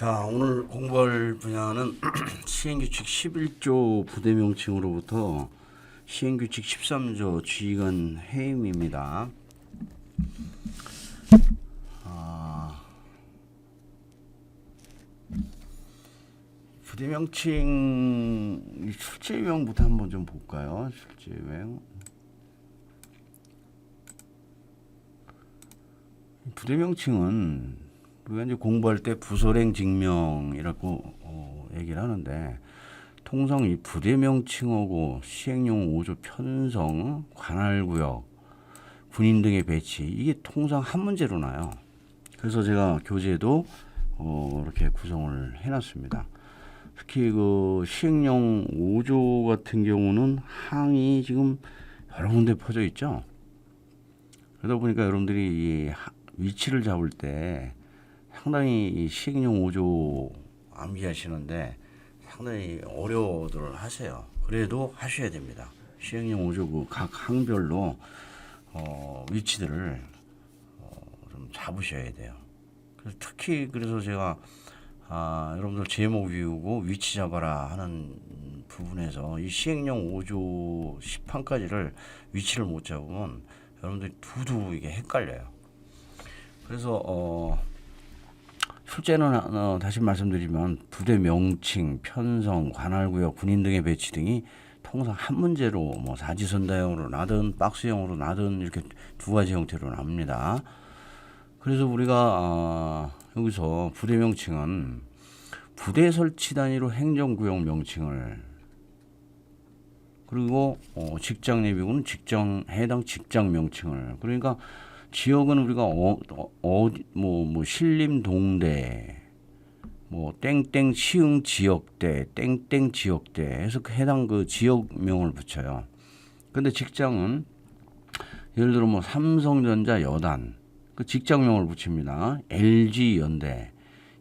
자, 오늘 공부할 분야는 시행규칙 11조 부대명칭으로부터 시행규칙 13조 지휘관 해임입니다. 부대명칭 출제 유형부터 한번 좀 볼까요? 출제 유형. 부대명칭은 우리가 이제 공부할 때 부설행 직명이라고 얘기를 하는데, 통상 이 부대명칭하고 시행령 5조 편성, 관할구역, 군인 등의 배치, 이게 통상 한 문제로 나요. 그래서 제가 교재도 이렇게 구성을 해놨습니다. 특히 그 시행령 5조 같은 경우는 항이 지금 여러 군데 퍼져 있죠. 그러다 보니까 여러분들이 이 위치를 잡을 때 상당히 이 시행령 5조 암기하시는데 상당히 어려워들 하세요. 그래도 하셔야 됩니다. 시행령 5조 그 각 항별로 위치들을 좀 잡으셔야 돼요. 그래서 특히 그래서 제가 여러분들 제목 외우고 위치 잡아라 하는 부분에서 이 시행령 5조 10항까지를 위치를 못 잡으면 여러분들이 두두 이게 헷갈려요. 그래서 출제는 다시 말씀드리면 부대 명칭, 편성, 관할구역, 군인 등의 배치 등이 통상 한 문제로 뭐 사지선다형으로 나든 박스형으로 나든 이렇게 두 가지 형태로 납니다. 그래서 우리가 여기서 부대 명칭은 부대 설치 단위로 행정구역 명칭을, 그리고 직장 예비군은 해당 직장 명칭을, 그러니까 지역은 우리가 신림동대, 땡땡 시흥 지역대, 땡땡 지역대 해서 해당 그 지역명을 붙여요. 근데 직장은 예를 들어 삼성전자 여단 그 직장명을 붙입니다. LG 연대,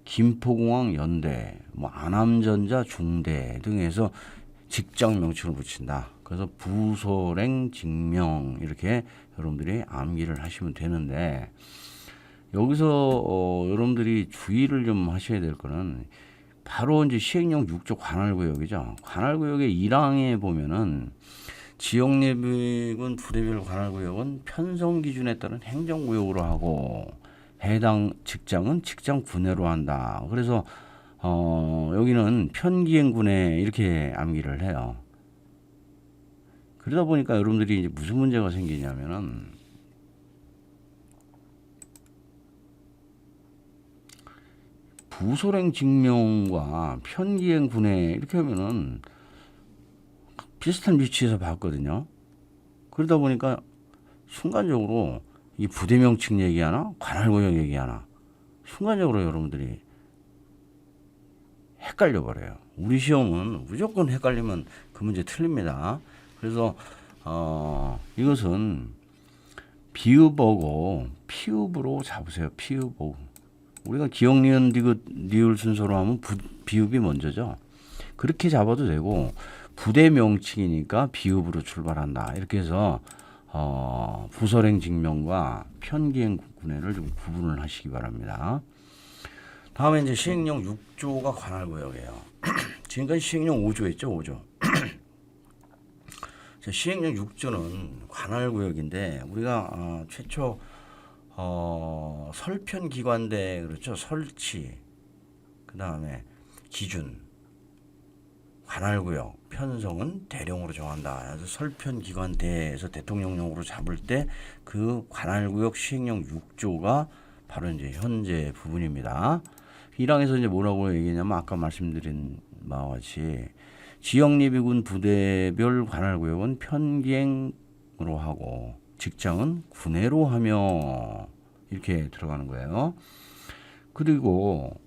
김포공항 연대, 안암전자 중대 등에서 직장 명칭을 붙인다. 그래서 부설행 직명 이렇게 여러분들이 암기를 하시면 되는데, 여기서 여러분들이 주의를 좀 하셔야 될 거는 바로 이제 시행령 6조 관할구역이죠. 관할구역의 1항에 보면은 지역 예비군 부대별 관할구역은 편성 기준에 따른 행정구역으로 하고 해당 직장은 직장 군내로 한다. 그래서 여기는 편기행군에 이렇게 암기를 해요. 그러다 보니까 여러분들이 이제 무슨 문제가 생기냐면은 부설행 직명과 편기행 군에 이렇게 하면은 비슷한 위치에서 봤거든요. 그러다 보니까 순간적으로 이 부대 명칭 얘기하나 관할구역 얘기하나 순간적으로 여러분들이 헷갈려 버려요. 우리 시험은 무조건 헷갈리면 그 문제 틀립니다. 그래서 이것은 비읍어고 피읍으로 잡으세요. 피읍어. 우리가 기억, 니은, 디귿, 리을 순서로 하면 비읍이 먼저죠. 그렇게 잡아도 되고 부대 명칭이니까 비읍으로 출발한다. 이렇게 해서 부설행 직명과 편기행 군해를 좀 구분을 하시기 바랍니다. 다음에 이제 시행령 6조가 관할구역이에요. 지금까지 시행령 5조 했죠, 5조. 시행령 6조는 관할구역인데 우리가 최초 설편기관대, 그렇죠, 설치, 그 다음에 기준, 관할구역, 편성은 대령으로 정한다. 그래서 설편기관대에서 대통령령으로 잡을 때 그 관할구역 시행령 6조가 바로 이제 현재 부분입니다. 1항에서 이제 뭐라고 얘기했냐면 아까 말씀드린 바와 같이 지역예비군 부대별 관할구역은 편기행으로 하고 직장은 군해로 하며 이렇게 들어가는 거예요. 그리고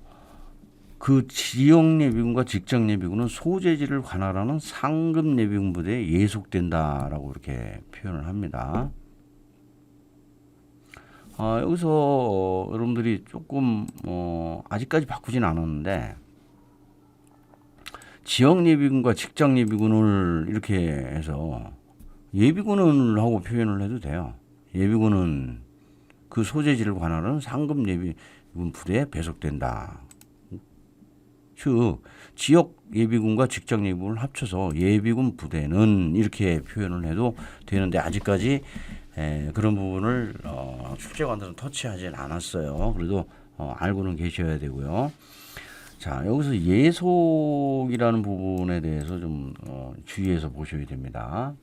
그 지역예비군과 직장예비군은 소재지를 관할하는 상급예비군 부대에 예속된다라고 이렇게 표현을 합니다. 여기서 여러분들이 조금 아직까지 바꾸진 않았는데 지역예비군과 직장예비군을 이렇게 해서 예비군을 하고 표현을 해도 돼요. 예비군은 그 소재지를 관할하는 상급 예비군 부대에 배속된다. 즉 지역 예비군과 직장 예비군을 합쳐서 예비군 부대는 이렇게 표현을 해도 되는데 아직까지 그런 부분을 출제관들은 터치하진 않았어요. 그래도 알고는 계셔야 되고요. 자, 여기서 예속이라는 부분에 대해서 좀 주의해서 보셔야 됩니다.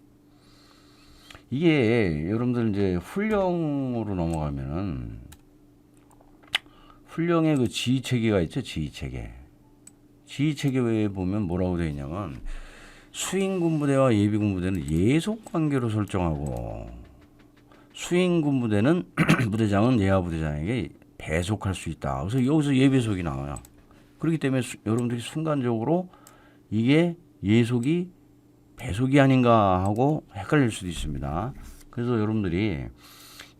이게 여러분들 이제 훈령으로 넘어가면은 훈령의 그 지휘체계가 있죠. 지휘체계에 보면 뭐라고 되어 있냐면 수행군부대와 예비군부대는 예속관계로 설정하고 수행군부대는 부대장은 예하부대장에게 배속할 수 있다. 그래서 여기서 예배속이 나와요. 그렇기 때문에 여러분들이 순간적으로 이게 예속이 배속이 아닌가 하고 헷갈릴 수도 있습니다. 그래서 여러분들이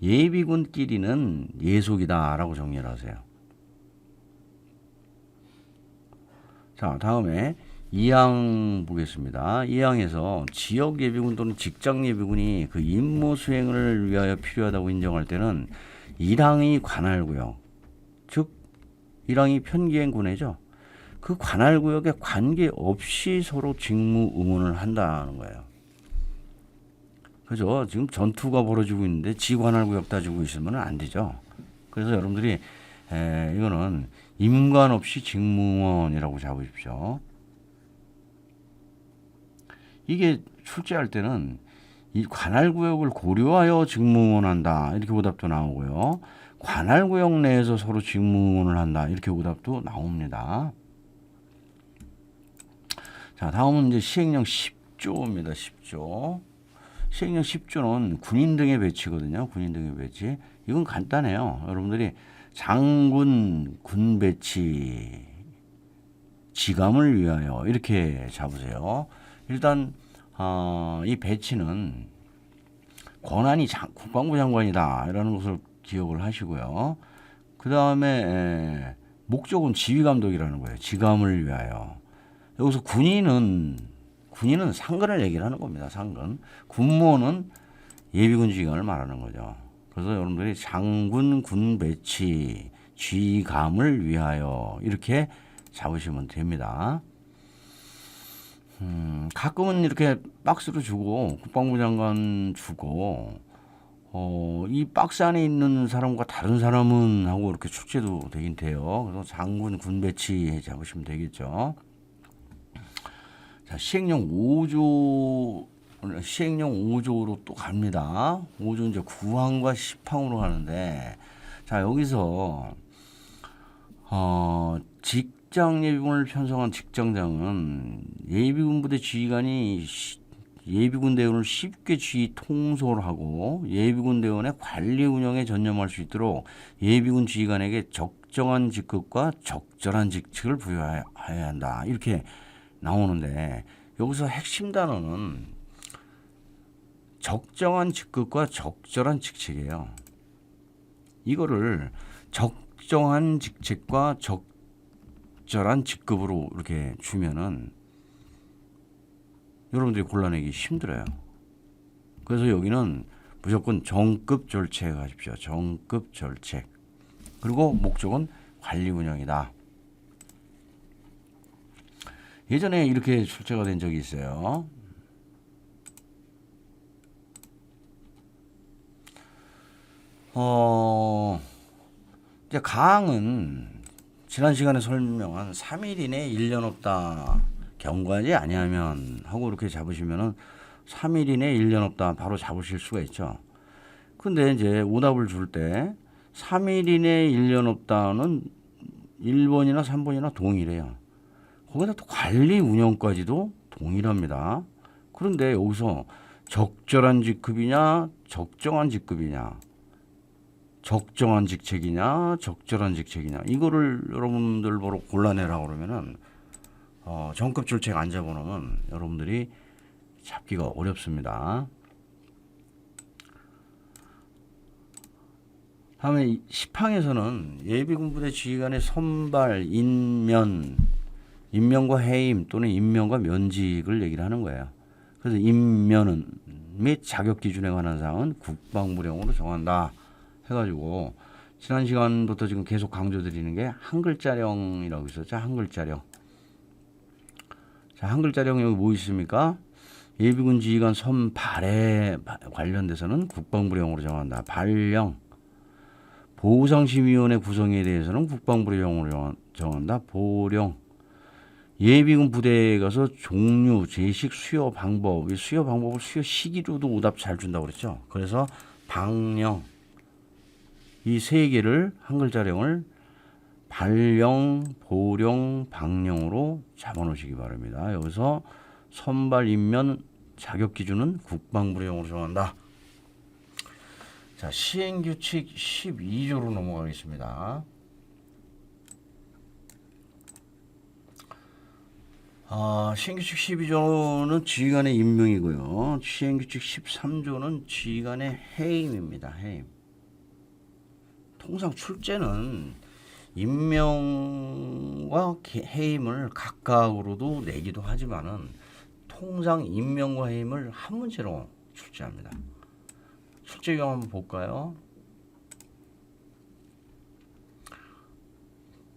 예비군끼리는 예속이다라고 정리를 하세요. 자, 다음에 2항 보겠습니다. 2항에서 지역 예비군 또는 직장 예비군이 그 임무 수행을 위하여 필요하다고 인정할 때는 1항이 관할구역, 즉 1항이 편기행군회죠. 그 관할구역에 관계없이 서로 직무 응원을 한다는 거예요. 그죠? 지금 전투가 벌어지고 있는데 지관할구역 따지고 있으면 안 되죠. 그래서 여러분들이 이거는 임관 없이 직무원이라고 잡으십시오. 이게 출제할 때는 이 관할구역을 고려하여 직무원한다 이렇게 오답도 나오고요. 관할구역 내에서 서로 직무원을 한다 이렇게 오답도 나옵니다. 자, 다음은 이제 시행령 10조입니다. 10조. 시행령 10조는 군인 등의 배치거든요. 군인 등의 배치. 이건 간단해요. 여러분들이 장군 군 배치 지감을 위하여 이렇게 잡으세요. 일단 이 배치는 권한이 국방부 장관이다 이라는 것을 기억을 하시고요. 그 다음에 목적은 지휘감독이라는 거예요. 지감을 위하여. 여기서 군인은 상근을 얘기를 하는 겁니다. 상근. 군무원은 예비군 지휘관을 말하는 거죠. 그래서 여러분들이 장군 군 배치 지감을 위하여 이렇게 잡으시면 됩니다. 가끔은 이렇게 박스로 주고 국방부 장관 주고 이 박스 안에 있는 사람과 다른 사람은 하고 이렇게 출제도 되긴 돼요. 그래서 장군 군 배치 잡으시면 되겠죠. 자, 시행령 5조로 또 갑니다. 5조 이제 9항과 10항으로 가는데, 자, 여기서, 직장 예비군을 편성한 직장장은 예비군 부대 지휘관이 예비군 대원을 쉽게 지휘 통솔을 하고 예비군 대원의 관리 운영에 전념할 수 있도록 예비군 지휘관에게 적정한 직급과 적절한 직책을 부여해야 한다. 이렇게 나오는데 여기서 핵심 단어는 적정한 직급과 적절한 직책이에요. 이거를 적정한 직책과 적절한 직급으로 이렇게 주면은 여러분들이 골라내기 힘들어요. 그래서 여기는 무조건 정급 절책 하십시오. 정급 절책. 그리고 목적은 관리 운영이다. 예전에 이렇게 출제가 된 적이 있어요. 이제 가항은 지난 시간에 설명한 3일 이내 1년 없다. 경과하지 아니하면 하고 이렇게 잡으시면은 3일 이내 1년 없다. 바로 잡으실 수가 있죠. 근데 이제 오답을 줄 때 3일 이내 1년 없다는 1번이나 3번이나 동일해요. 거기다 또 관리 운영까지도 동일합니다. 그런데 여기서 적절한 직급이냐, 적정한 직급이냐, 적정한 직책이냐, 적절한 직책이냐, 이거를 여러분들 보러 골라내라고 그러면은, 정급 절책 안 잡아놓으면 여러분들이 잡기가 어렵습니다. 다음에 10항에서는 예비군부대 지휘관의 선발, 임명과 해임 또는 임명과 면직을 얘기를 하는 거예요. 그래서 임면은 및 자격 기준에 관한 사항은 국방부령으로 정한다 해가지고 지난 시간부터 지금 계속 강조드리는 게 한글자령이라고 있었죠. 한글자령. 자, 한 글자령 여기 뭐 있습니까? 예비군 지휘관 선발에 관련돼서는 국방부령으로 정한다. 발령. 보상심의위원회 구성에 대해서는 국방부령으로 정한다. 보령. 예비군 부대에 가서 종류, 제식, 수요 방법, 수요 방법을 수요 시기로도 오답 잘 준다고 그랬죠. 그래서 방령. 이 세 개를 한 글자령을 발령, 보령, 방령으로 잡아놓으시기 바랍니다. 여기서 선발 임면 자격 기준은 국방부령으로 정한다. 자, 시행규칙 12조로 넘어가겠습니다. 시행규칙 12조는 지휘관의 임명이고요. 시행규칙 13조는 지휘관의 해임입니다. 해임. 통상 출제는 임명과 해임을 각각으로도 내기도 하지만은 통상 임명과 해임을 한 문제로 출제합니다. 출제 유형 한번 볼까요?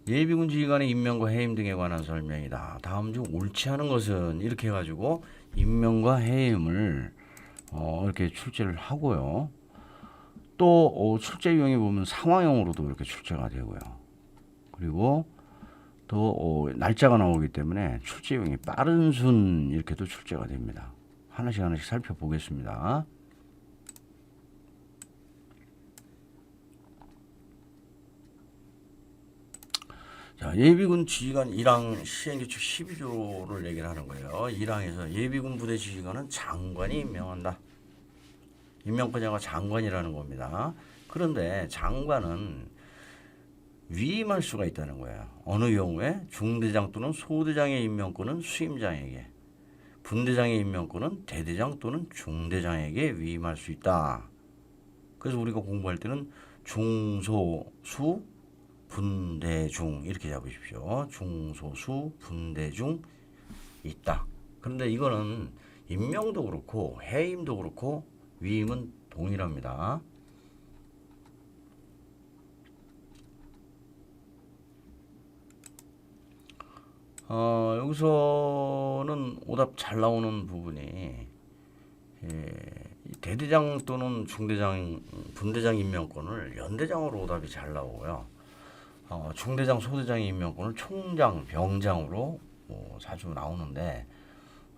예비군 지휘관의 임명과 해임 등에 관한 설명이다. 다음 중 옳지 않은 것은 이렇게 해가지고 임명과 해임을 이렇게 출제를 하고요. 또 출제 유형에 보면 상황형으로도 이렇게 출제가 되고요. 그리고 또 날짜가 나오기 때문에 출제 유형이 빠른 순 이렇게도 출제가 됩니다. 하나씩 하나씩 살펴보겠습니다. 자, 예비군 지휘관 1항 시행규칙 12조를 얘기를 하는 거예요. 1항에서 예비군 부대 지휘관은 장관이 임명한다. 임명권자가 장관이라는 겁니다. 그런데 장관은 위임할 수가 있다는 거예요. 어느 경우에 중대장 또는 소대장의 임명권은 수임장에게, 분대장의 임명권은 대대장 또는 중대장에게 위임할 수 있다. 그래서 우리가 공부할 때는 중소수 분대중 이렇게 잡으십시오. 중소수 분대중 있다. 그런데 이거는 임명도 그렇고 해임도 그렇고 위임은 동일합니다. 여기서는 오답 잘 나오는 부분이 대대장 또는 중대장, 분대장 임명권을 연대장으로 오답이 잘 나오고요. 중대장, 소대장의 임명권을 총장, 병장으로 자주 나오는데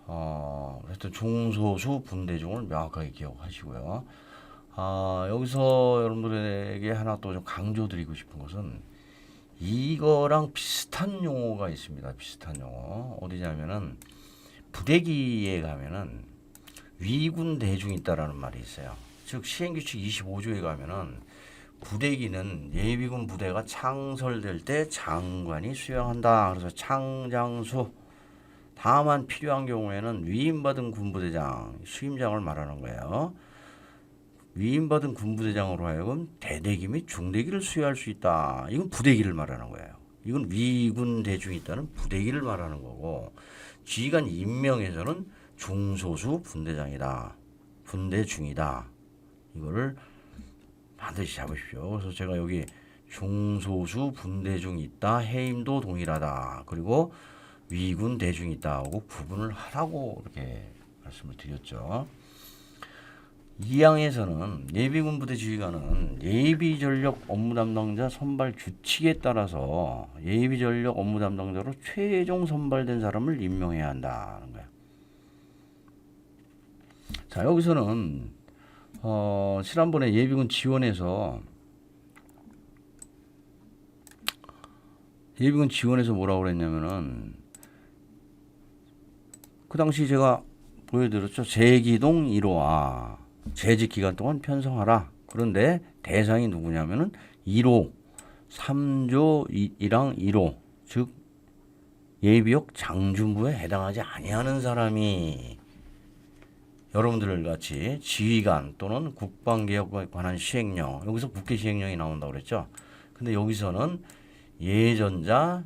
하여튼 중소수 분대중을 명확하게 기억하시고요. 여기서 여러분들에게 하나 또 좀 강조드리고 싶은 것은 이거랑 비슷한 용어가 있습니다. 비슷한 용어. 어디냐면은 부대기에 가면은 위군 대중이 있다라는 말이 있어요. 즉 시행규칙 25조에 가면은 부대기는 예비군 부대가 창설될 때 장관이 수행한다. 그래서 창장수. 다만 필요한 경우에는 위임받은 군부대장, 수임장을 말하는 거예요. 위임받은 군부대장으로 하여금 대대기 및 중대기를 수여할 수 있다. 이건 부대기를 말하는 거예요. 이건 위군 대중이 있다는 부대기를 말하는 거고, 지휘관 임명에서는 중소수 분대장이다. 분대중이다. 이거를 반드시 잡으십시오. 그래서 제가 여기 중소수 분대중이 있다. 해임도 동일하다. 그리고 위군 대중이 있다 하고 구분을 하라고 이렇게 말씀을 드렸죠. 2항에서는 예비군 부대 지휘관은 예비전력 업무 담당자 선발 규칙에 따라서 예비전력 업무 담당자로 최종 선발된 사람을 임명해야 한다는 거야. 자, 여기서는 지난번에 예비군 지원에서 뭐라고 그랬냐면은 그 당시 제가 보여드렸죠. 재기동 1호. 재직 기간 동안 편성하라. 그런데 대상이 누구냐면은 1호 3조 1항 1호 즉 예비역 장준부에 해당하지 아니하는 사람이 여러분들 같이 지휘관 또는 국방개혁에 관한 시행령, 여기서 국회 시행령이 나온다고 그랬죠. 근데 여기서는 예전자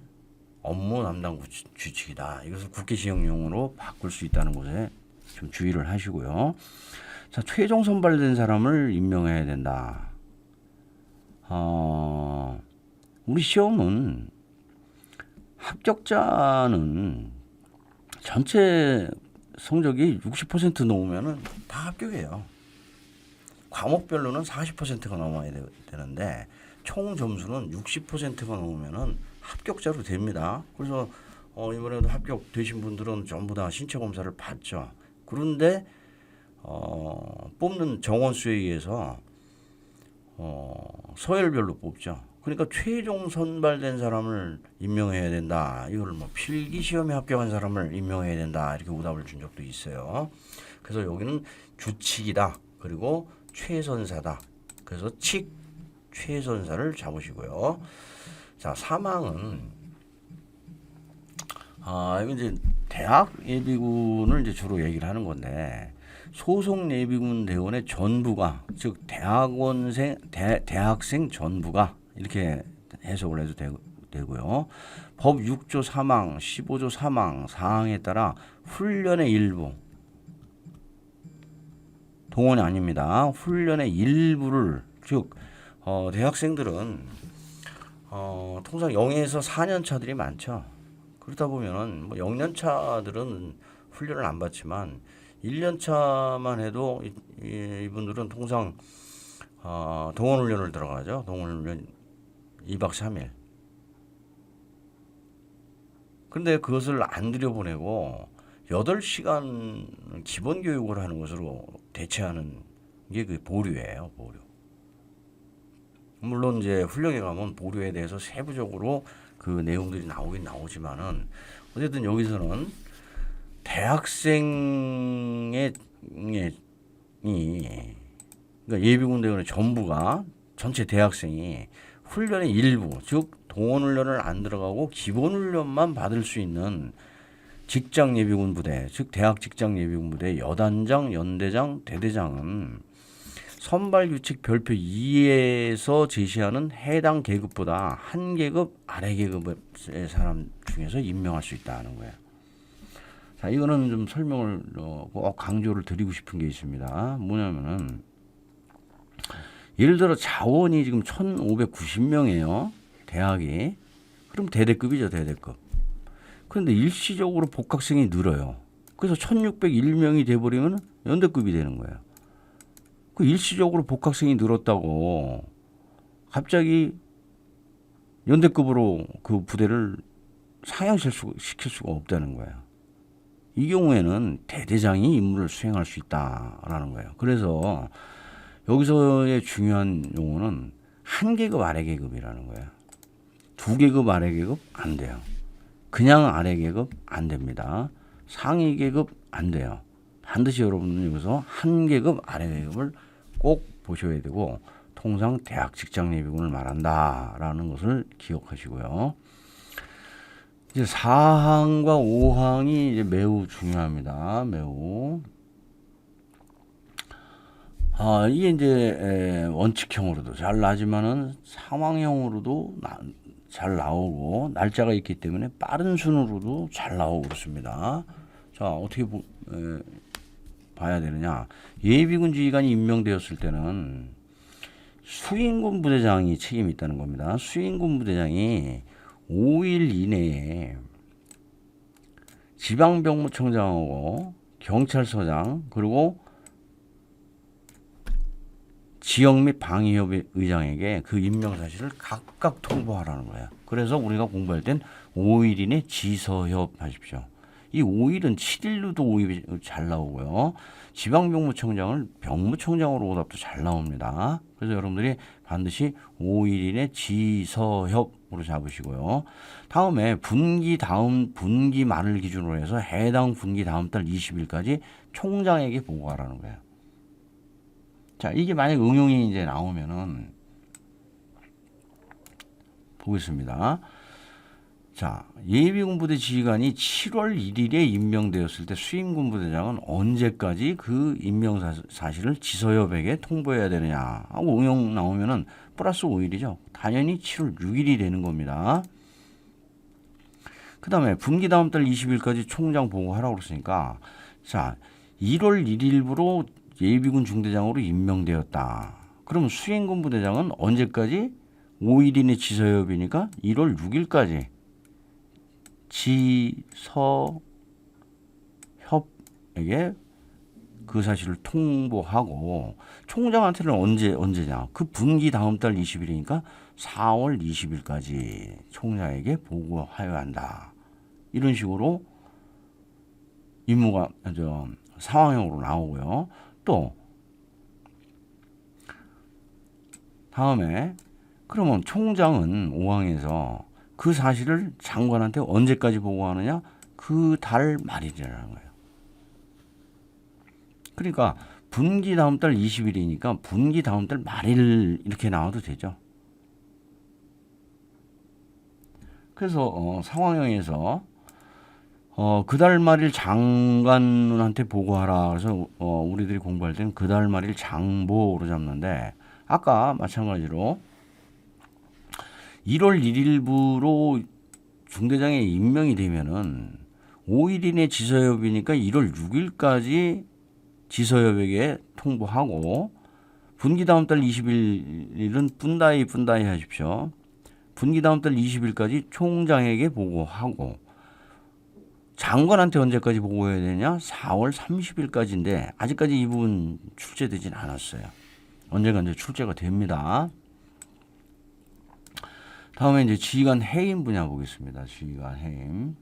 업무 담당 규칙이다. 이것을 국회 시행령으로 바꿀 수 있다는 것에 좀 주의를 하시고요. 자, 최종 선발된 사람을 임명해야 된다. 우리 시험은 합격자는 전체 성적이 60% 넘으면은 다 합격이에요. 과목별로는 40%가 넘어야 되는데 총 점수는 60%가 넘으면은 합격자로 됩니다. 그래서 이번에도 합격되신 분들은 전부 다 신체 검사를 받죠. 그런데 뽑는 정원 수에 의해서 서열별로 뽑죠. 그러니까 최종 선발된 사람을 임명해야 된다. 이걸 뭐 필기 시험에 합격한 사람을 임명해야 된다. 이렇게 오답을 준 적도 있어요. 그래서 여기는 규칙이다. 그리고 최선사다. 그래서 최선사를 잡으시고요. 자, 사망은 이거 이제 대학 예비군을 이제 주로 얘기를 하는 건데 소속 예비군 대원의 전부가 즉 대학생 전부가 이렇게 해석을 해도 되고요. 법 6조 사망, 15조 사망 사항에 따라 훈련의 일부 동원이 아닙니다. 훈련의 일부를 즉 대학생들은 통상 0에서 4년 차들이 많죠. 그렇다 보면은 뭐 0년 차들은 훈련을 안 받지만 1년 차만 해도 이분들은 통상 동원 훈련을 들어가죠. 동원 훈련 2박 3일. 근데 그것을 안 들여보내고 8시간 기본 교육을 하는 것으로 대체하는 게 그 보류예요, 보류. 물론 이제 훈련에 가면 보류에 대해서 세부적으로 그 내용들이 나오긴 나오지만은 어쨌든 여기서는 대학생의 그러니까 예비군 대원의 전부가 전체 대학생이 훈련의 일부 즉 동원 훈련을 안 들어가고 기본 훈련만 받을 수 있는 직장 예비군 부대 즉 대학 직장 예비군 부대 여단장, 연대장, 대대장은 선발 규칙 별표 2에서 제시하는 해당 계급보다 한 계급 아래 계급의 사람 중에서 임명할 수 있다는 거예요. 자, 이거는 좀 설명을 꼭 강조를 드리고 싶은 게 있습니다. 뭐냐면은 예를 들어 자원이 지금 1,590명이에요. 대학이. 그럼 대대급이죠, 대대급. 그런데 일시적으로 복학생이 늘어요. 그래서 1,601명이 돼버리면 연대급이 되는 거예요. 그 일시적으로 복학생이 늘었다고 갑자기 연대급으로 그 부대를 상향시킬 수가 없다는 거예요. 이 경우에는 대대장이 임무를 수행할 수 있다라는 거예요. 그래서 여기서의 중요한 용어는 한 계급 아래 계급이라는 거예요. 2계급 아래 계급 안 돼요. 그냥 아래 계급 안 됩니다. 상위 계급 안 돼요. 반드시 여러분은 여기서 한 계급 아래 계급을 꼭 보셔야 되고 통상 대학 직장 예비군을 말한다라는 것을 기억하시고요. 이제 4항과 5항이 이제 매우 중요합니다. 매우. 이게 이제 원칙형으로도 잘 나지만은 상황형으로도 잘 나오고 날짜가 있기 때문에 빠른 순으로도 잘 나오고 그렇습니다. 자, 어떻게 봐야 되느냐? 예비군 지휘관이 임명되었을 때는 수인군 부대장이 책임이 있다는 겁니다. 수인군 부대장이 5일 이내에 지방병무청장하고 경찰서장 그리고 지역 및 방위협의 의장에게 그 임명 사실을 각각 통보하라는 거예요. 그래서 우리가 공부할 땐 5일 이내 지서협 하십시오. 이 5일은 7일로도 5일이 잘 나오고요. 지방병무청장을 병무청장으로 오답도 잘 나옵니다. 그래서 여러분들이 반드시 5일 이내 지서협으로 잡으시고요. 다음에 분기 말을 기준으로 해서 해당 분기 다음 달 20일까지 총장에게 보고하라는 거예요. 자, 이게 만약 응용이 이제 나오면은 보겠습니다. 자, 예비군부대 지휘관이 7월 1일에 임명되었을 때 수임군부대장은 언제까지 그 임명 사실을 지서협에게 통보해야 되느냐 하고 응용 나오면은 플러스 5일이죠. 당연히 7월 6일이 되는 겁니다. 그 다음에 분기 다음 달 20일까지 총장 보고하라고 그랬으니까 자, 1월 1일부로 예비군 중대장으로 임명되었다. 그럼 수행군 부대장은 언제까지? 5일 이내 지서협이니까 1월 6일까지 지서협 총장에게 그 사실을 통보하고 총장한테는 언제냐? 그 분기 다음 달 20일이니까 4월 20일까지 총장에게 보고하여야 한다. 이런 식으로 임무가 상황형으로 나오고요. 또 다음에 그러면 총장은 5항에서 그 사실을 장관한테 언제까지 보고하느냐? 그 달 말일이라는 거예요. 그러니까 분기 다음 달 20일이니까 분기 다음 달 말일 이렇게 나와도 되죠. 그래서 상황형에서 그 달 말일 장관한테 보고하라. 그래서 우리들이 공부할 때는 그 달 말일 장보로 잡는데 아까 마찬가지로 1월 1일부로 중대장에 임명이 되면은 5일 이내 지서협이니까 1월 6일까지 지서협에게 통보하고 분기 다음 달 20일은 분다이 하십시오. 분기 다음 달 20일까지 총장에게 보고하고 장관한테 언제까지 보고해야 되냐? 4월 30일까지인데 아직까지 이 부분 출제되진 않았어요. 언젠가 이제 출제가 됩니다. 다음에 이제 지휘관 해임 분야 보겠습니다. 지휘관 해임.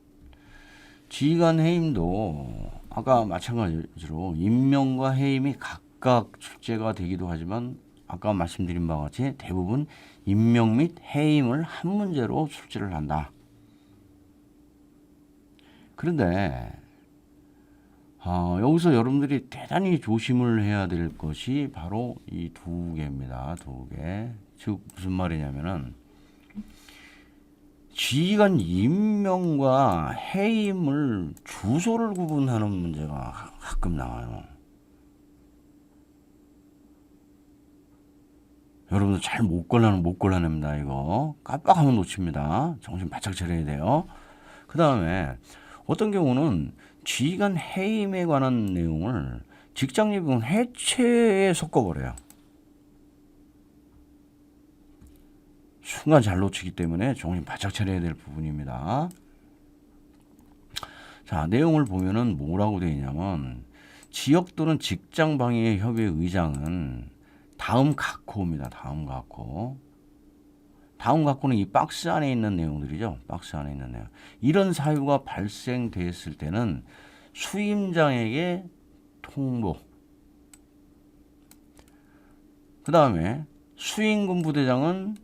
지휘관 해임도 아까 마찬가지로 임명과 해임이 각각 출제가 되기도 하지만 아까 말씀드린 바와 같이 대부분 임명 및 해임을 한 문제로 출제를 한다. 그런데 여기서 여러분들이 대단히 조심을 해야 될 것이 바로 이 두 개입니다. 두 개. 즉 무슨 말이냐면은 지휘관 임명과 해임을 주소를 구분하는 문제가 가끔 나와요. 여러분들 잘 못 골라냅니다. 이거 깜빡하면 놓칩니다. 정신 바짝 차려야 돼요. 그 다음에 어떤 경우는 지휘관 해임에 관한 내용을 직장예비군 해체에 섞어버려요. 순간 잘 놓치기 때문에 정신 바짝 차려야 될 부분입니다. 자, 내용을 보면은 뭐라고 되어 있냐면 지역 또는 직장 방해 협의 의장은 다음 각호입니다. 다음 각호. 다음 각호는 이 박스 안에 있는 내용들이죠. 박스 안에 있는 내용. 이런 사유가 발생됐을 때는 수임장에게 통보. 그 다음에 수임군 부대장은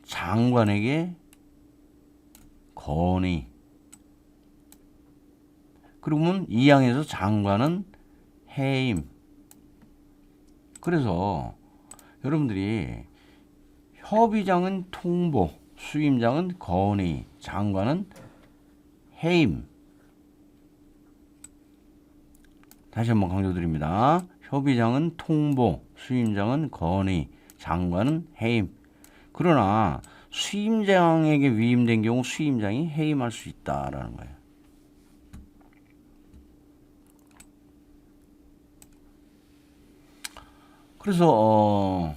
장관에게 건의. 그러면 2항에서 장관은 해임. 그래서 여러분들이 협의장은 통보, 수임장은 건의, 장관은 해임. 다시 한번 강조드립니다. 협의장은 통보, 수임장은 건의, 장관은 해임. 그러나 수임장에게 위임된 경우 수임장이 해임할 수 있다라는 거예요. 그래서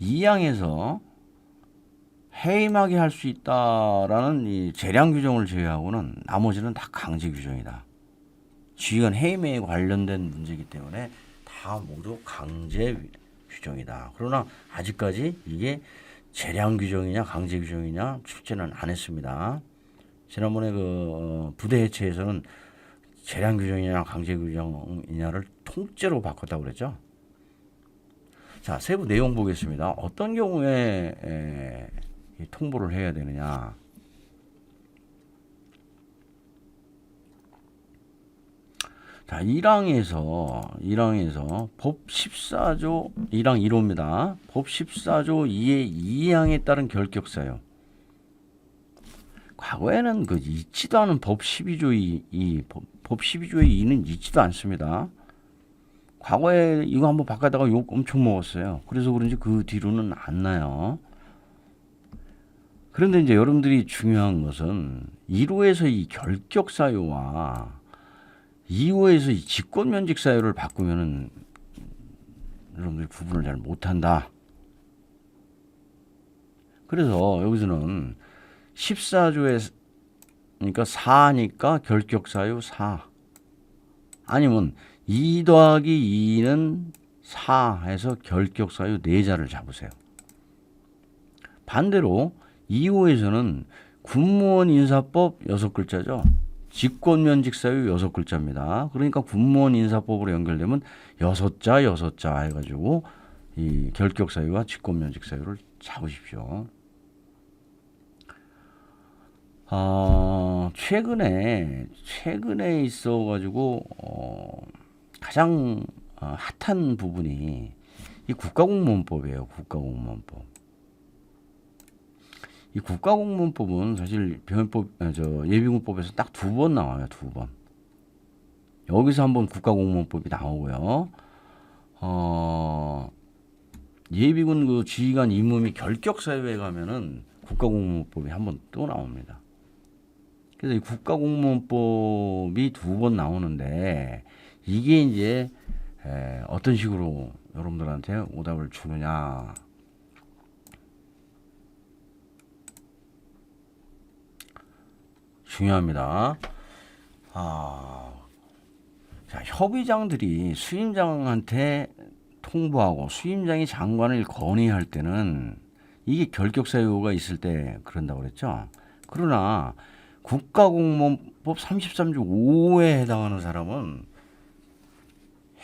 2항에서 해임하게 할 수 있다라는 이 재량 규정을 제외하고는 나머지는 다 강제 규정이다. 지휘관 해임에 관련된 문제이기 때문에 다 모두 강제 규정이다. 그러나 아직까지 이게 재량 규정이냐 강제 규정이냐 출제는 안 했습니다. 지난번에 부대 해체에서는 재량 규정이냐 강제 규정이냐를 통째로 바꿨다고 그랬죠. 자, 세부 내용 보겠습니다. 어떤 경우에 통보를 해야 되느냐. 자, 1항에서 법 14조 1항 1호입니다. 법 14조 2의 2항에 따른 결격사유. 과거에는 있지도 않은 법 12조 2, 법 12조의 2는 있지도 않습니다. 과거에 이거 한번 바꿔다가 욕 엄청 먹었어요. 그래서 그런지 그 뒤로는 안 나요. 그런데 이제 여러분들이 중요한 것은 1호에서 이 결격 사유와 2호에서 이 직권 면직 사유를 바꾸면은 여러분들이 구분을 잘 못한다. 그래서 여기서는 14조의 그러니까 4니까 결격사유 4. 아니면 2 더하기 2는 4 해서 결격사유 4자를 잡으세요. 반대로 2호에서는 군무원 인사법 6글자죠. 직권면직사유 6글자입니다. 그러니까 군무원 인사법으로 연결되면 6자 해가지고 이 결격사유와 직권면직사유를 잡으십시오. 최근에 있어가지고 가장 핫한 부분이 이 국가공무원법이에요. 국가공무원법. 이 국가공무원법은 사실 예비군법에서 딱 2번 나와요. 2번. 여기서 한번 국가공무원법이 나오고요. 예비군 그 지휘관 임무 및 결격 사유에 가면은 국가공무원법이 한번 또 나옵니다. 그래서 이 국가공무원법이 2번 나오는데 이게 이제 어떤 식으로 여러분들한테 오답을 주느냐. 중요합니다. 자, 협의장들이 수임장한테 통보하고 수임장이 장관을 건의할 때는 이게 결격사유가 있을 때 그런다고 그랬죠. 그러나 국가공무원법 33조 5호에 해당하는 사람은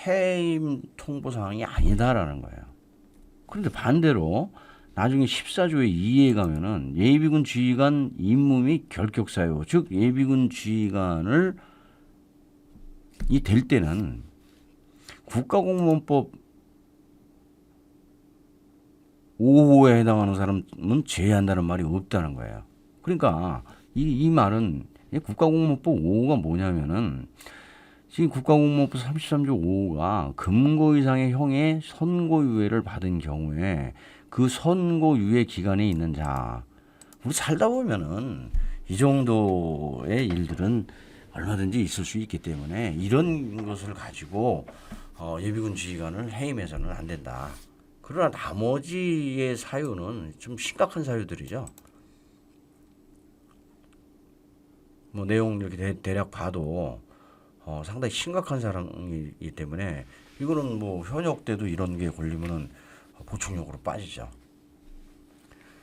해임 통보사항이 아니다라는 거예요. 그런데 반대로 나중에 14조의 2에 가면은 예비군 지휘관 임무 및 결격사유, 즉 예비군 지휘관을 이 될 때는 국가공무원법 5호에 해당하는 사람은 제외한다는 말이 없다는 거예요. 그러니까 이 말은 국가공무원법 5호가 뭐냐면은 지금 국가공무원법 33조 5호가 금고 이상의 형의 선고유예를 받은 경우에 그 선고유예 기간에 있는 자, 우리 살다 보면은 이 정도의 일들은 얼마든지 있을 수 있기 때문에 이런 것을 가지고 예비군 지휘관을 해임해서는 안 된다. 그러나 나머지의 사유는 좀 심각한 사유들이죠. 뭐 내용 이렇게 대략 봐도 상당히 심각한 사항이기 때문에 이거는 뭐 현역 때도 이런 게 걸리면은 보충력으로 빠지죠.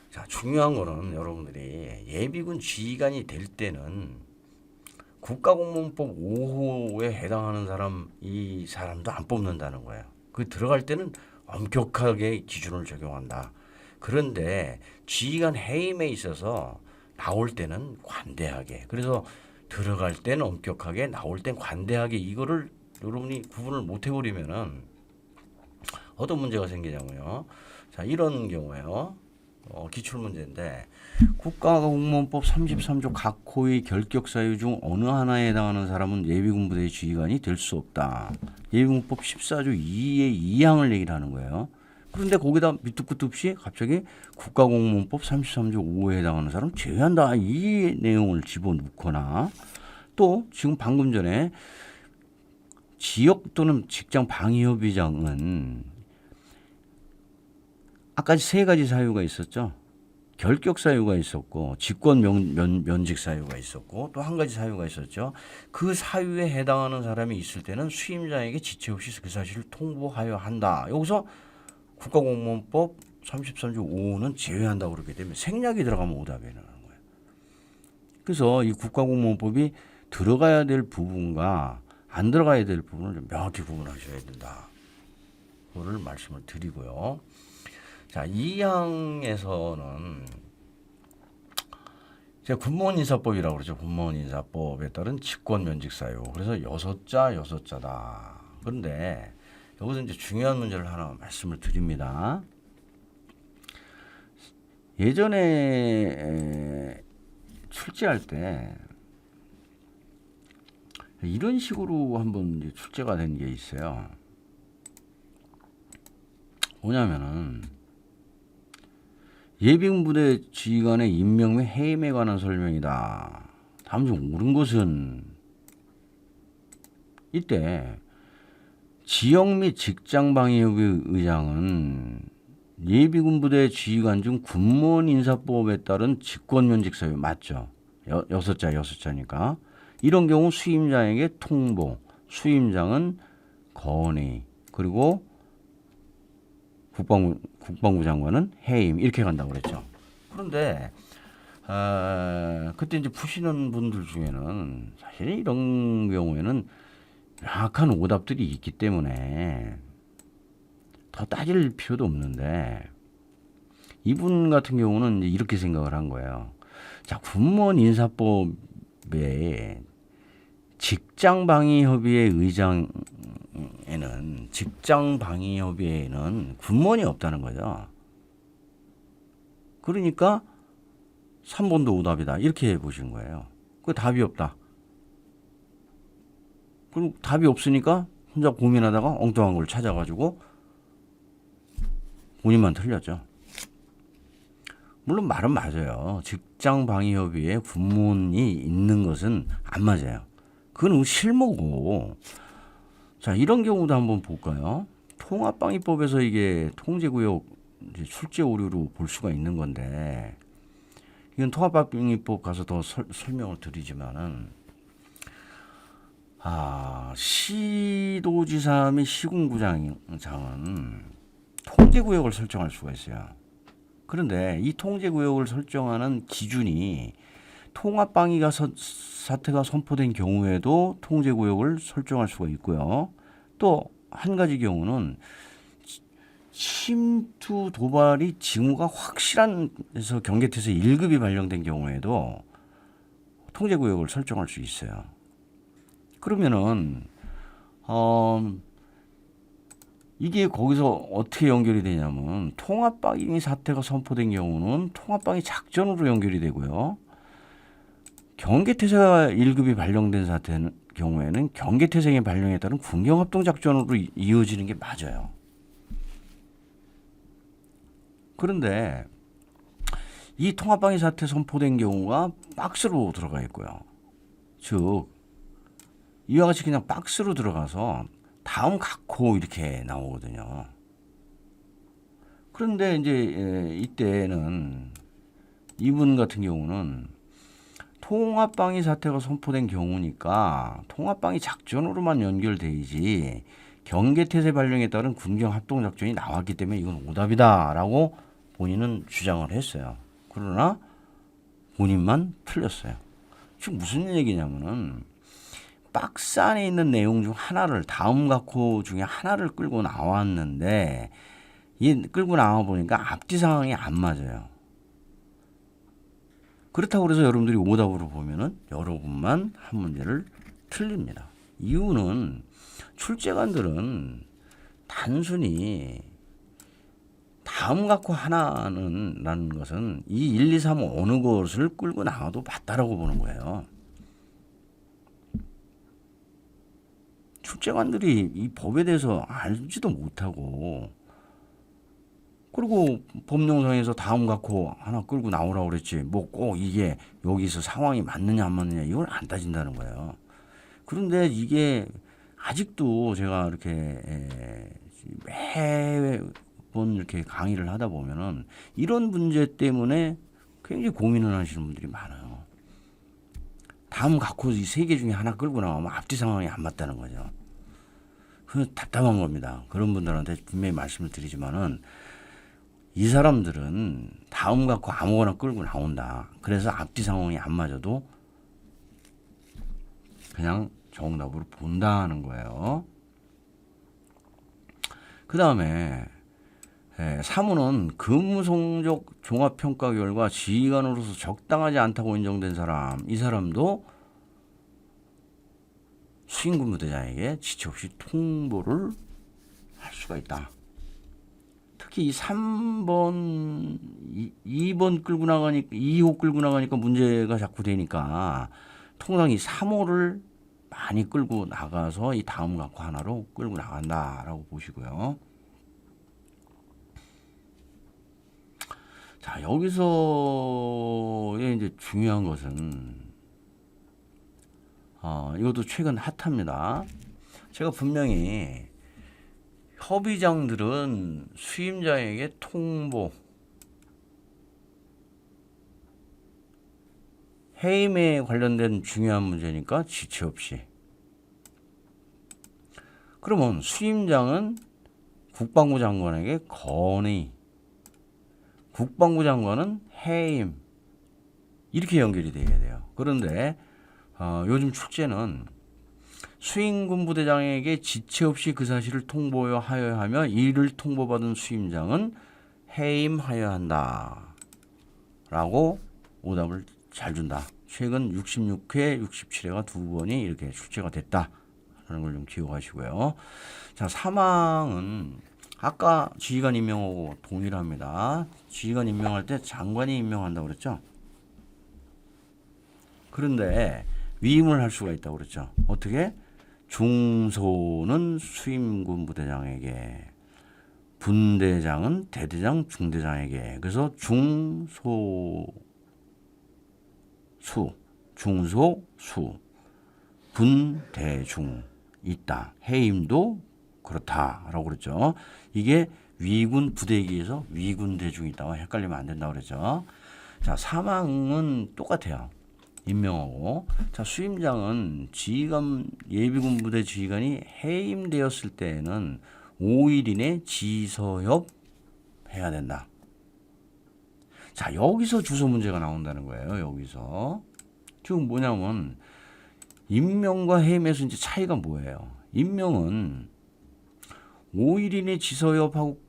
자, 중요한 거는 여러분들이 예비군 지휘관이 될 때는 국가공무원법 5호에 해당하는 사람, 이 사람도 안 뽑는다는 거예요. 그 들어갈 때는 엄격하게 기준을 적용한다. 그런데 지휘관 해임에 있어서 나올 때는 관대하게. 그래서 들어갈 때는 엄격하게, 나올 땐 관대하게. 이거를 여러분이 구분을 못 해버리면은 어떤 문제가 생기냐고요. 자, 이런 경우에요. 기출문제인데 국가공무원법 33조 각 호의 결격사유 중 어느 하나에 해당하는 사람은 예비군 부대 지휘관이 될 수 없다. 예비군법 14조 2의 2항을 얘기를 하는 거예요. 그런데 거기다 밑도 끝도 없이 갑자기 국가공무원법 33조 5호에 해당하는 사람 제외한다. 이 내용을 집어넣거나 또 지금 방금 전에 지역 또는 직장 방위협의장은 아까 3가지 사유가 있었죠. 결격 사유가 있었고 직권 면직 사유가 있었고 또 한 가지 사유가 있었죠. 그 사유에 해당하는 사람이 있을 때는 수임자에게 지체 없이 그 사실을 통보하여 한다. 여기서 국가공무원법 33조 5호는 제외한다고 그러게 되면 생략이 들어가면 오답이 나는 거예요. 그래서 이 국가공무원법이 들어가야 될 부분과 안 들어가야 될 부분을 좀 명확히 구분하셔야 된다. 그거를 말씀을 드리고요. 자, 2항에서는 제가 군무원 인사법이라고 그러죠. 군무원 인사법에 따른 직권 면직 사유. 그래서 6자다. 그런데 여기서 이제 중요한 문제를 하나 말씀을 드립니다. 예전에 출제할 때 이런 식으로 한번 이제 출제가 된 게 있어요. 뭐냐면은 예비군 부대 지휘관의 임명 및 해임에 관한 설명이다. 다음 중 옳은 것은 이때 지역 및 직장방위협의 의장은 예비군 부대 지휘관 중 군무원 인사법에 따른 직권면직 사유 맞죠? 여섯 자니까. 이런 경우 수임장에게 통보, 수임장은 건의, 그리고 국방부 장관은 해임, 이렇게 간다고 그랬죠. 그런데 그때 이제 푸시는 분들 중에는 사실 이런 경우에는 명확한 오답들이 있기 때문에 더 따질 필요도 없는데, 이분 같은 경우는 이제 이렇게 생각을 한 거예요. 자, 군무원 인사법에 직장방위협의회 의장에는, 직장방위협의회에는 군무원이 없다는 거죠. 그러니까 3번도 오답이다, 이렇게 보신 거예요. 그 답이 없다. 그리고 답이 없으니까 혼자 고민하다가 엉뚱한 걸 찾아가지고 본인만 틀렸죠. 물론 말은 맞아요. 직장방위협의회에 군무원이 있는 것은 안 맞아요. 그건 실무고. 자, 이런 경우도 한번 볼까요? 통합방위법에서 이게 통제구역 출제 오류로 볼 수가 있는 건데, 이건 통합방위법 가서 더 설명을 드리지만은, 시도지사 및 시군구장은 통제구역을 설정할 수가 있어요. 그런데 이 통제구역을 설정하는 기준이 통합방위가 사태가 선포된 경우에도 통제구역을 설정할 수가 있고요. 또 한 가지 경우는 침투 도발이 징후가 확실한 데서 경계태세 1급이 발령된 경우에도 통제구역을 설정할 수 있어요. 그러면은 이게 거기서 어떻게 연결이 되냐면, 통합방위 사태가 선포된 경우는 통합방위 작전으로 연결이 되고요. 경계태세가 1급이 발령된 사태는 경우에는 경계태세의 발령에 따른 군경합동작전으로 이어지는 게 맞아요. 그런데 이 통합방위 사태 선포된 경우가 박스로 들어가 있고요. 즉 이와 같이 그냥 박스로 들어가서 다음 각호 이렇게 나오거든요. 그런데 이제 이때는 이분 같은 경우는 통합방위 사태가 선포된 경우니까 통합방위 작전으로만 연결되지 경계태세 발령에 따른 군경합동작전이 나왔기 때문에 이건 오답이다라고 본인은 주장을 했어요. 그러나 본인만 틀렸어요. 지금 무슨 얘기냐면은, 박스 안에 있는 내용 중 하나를, 다음 각호 중에 하나를 끌고 나왔는데, 이 끌고 나와 보니까 앞뒤 상황이 안 맞아요. 그렇다고 해서 여러분들이 오답으로 보면은 여러분만 한 문제를 틀립니다. 이유는 출제관들은 단순히 다음 각호 하나는 라는 것은 이 1, 2, 3 어느 것을 끌고 나와도 맞다라고 보는 거예요. 출제관들이 이 법에 대해서 알지도 못하고, 그리고 법령상에서 다음 각호 하나 끌고 나오라고 그랬지, 뭐 꼭 이게 여기서 상황이 맞느냐 안 맞느냐 이걸 안 따진다는 거예요. 그런데 이게 아직도 제가 이렇게 매번 이렇게 강의를 하다 보면은 이런 문제 때문에 굉장히 고민을 하시는 분들이 많아요. 다음 각호 이 세 개 중에 하나 끌고 나오면 앞뒤 상황이 안 맞다는 거죠. 그래서 답답한 겁니다. 그런 분들한테 분명히 말씀을 드리지만은, 이 사람들은 다음 갖고 아무거나 끌고 나온다. 그래서 앞뒤 상황이 안 맞아도 그냥 정답으로 본다는 거예요. 그 다음에 3호는 근무 성적 종합평가 결과 지휘관으로서 적당하지 않다고 인정된 사람, 이 사람도 수행근무대장에게 지체 없이 통보를 할 수가 있다. 특히 이 3번, 2번 끌고 나가니까, 2호 끌고 나가니까 문제가 자꾸 되니까 통상 이 3호를 많이 끌고 나가서 이 다음 각호 하나로 끌고 나간다라고 보시고요. 자, 여기서의 이제 중요한 것은, 이것도 최근 핫합니다. 제가 분명히 협의장들은 수임자에게 통보, 해임에 관련된 중요한 문제니까 지체 없이. 그러면 수임장은 국방부 장관에게 건의, 국방부 장관은 해임, 이렇게 연결이 돼야 돼요. 그런데 요즘 축제는 수임군 부대장에게 지체 없이 그 사실을 통보하여야 하며 이를 통보받은 수임장은 해임하여야 한다 라고 오답을 잘 준다. 최근 66회, 67회가 두 번이 이렇게 출제가 됐다 라는 걸 좀 기억하시고요. 자, 사망은 아까 지휘관 임명하고 동일합니다. 지휘관 임명할 때 장관이 임명한다고 그랬죠. 그런데 위임을 할 수가 있다고 그랬죠. 어떻게? 중소는 수임군 부대장에게, 분대장은 대대장, 중대장에게. 그래서 중소, 수, 분, 대, 중 있다. 해임도 그렇다라고 그랬죠. 이게 위군 부대기에서 위군 대중이 있다고 헷갈리면 안 된다고 그랬죠. 자, 사망은 똑같아요. 임명하고. 자, 수임장은 지휘관, 예비군 부대 지휘관이 해임되었을 때에는 5일 이내 지서협 해야 된다. 자, 여기서 주소 문제가 나온다는 거예요. 여기서. 지금 뭐냐면 임명과 해임에서 이제 차이가 뭐예요? 임명은 5일 이내 지서협하고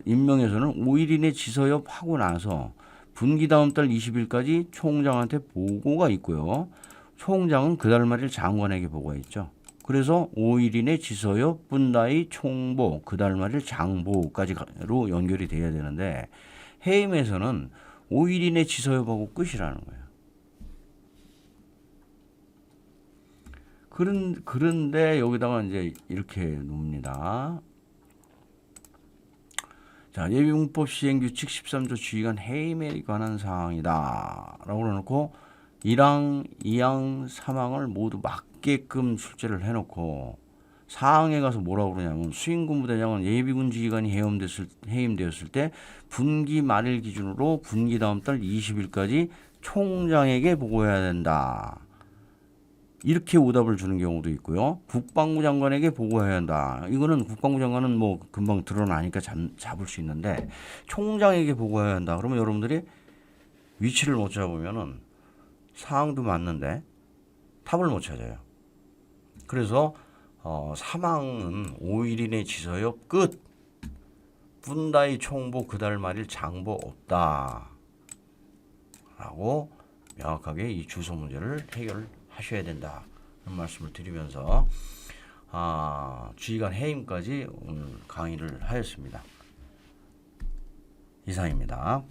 임명에서는 5일 이내 지서협하고 나서 분기 다음 달 20일까지 총장한테 보고가 있고요. 총장은 그달 말일 장관에게 보고가 있죠. 그래서 5일 이내 지서협, 분다이, 총보, 그달 말일 장보까지로 연결이 돼야 되는데 해임에서는 5일 이내 지서협하고 끝이라는 거예요. 그런데 여기다가 이제 이렇게 놓습니다. 자, 예비군법 시행규칙 13조 지휘관 해임에 관한 사항이다 라고 해놓고 1항, 2항, 3항을 모두 맞게끔 출제를 해놓고 4항에 가서 뭐라고 그러냐면 수임군 부대장은 예비군 지휘관이 해임되었을 때 분기 말일 기준으로 분기 다음 달 20일까지 총장에게 보고해야 된다. 이렇게 오답을 주는 경우도 있고요. 국방부 장관에게 보고해야 한다. 이거는 국방부 장관은 뭐 금방 드러나니까 잡을 수 있는데 총장에게 보고해야 한다. 그러면 여러분들이 위치를 못 잡으면은 사항도 맞는데 답을 못 찾아요. 그래서 사망은 5일 이내 지서협 끝. 분다이 총보 그달 말일 장보 없다. 라고 명확하게 이 주소 문제를 해결하셔야 된다. 그런 말씀을 드리면서 지휘관 해임까지 오늘 강의를 하였습니다. 이상입니다.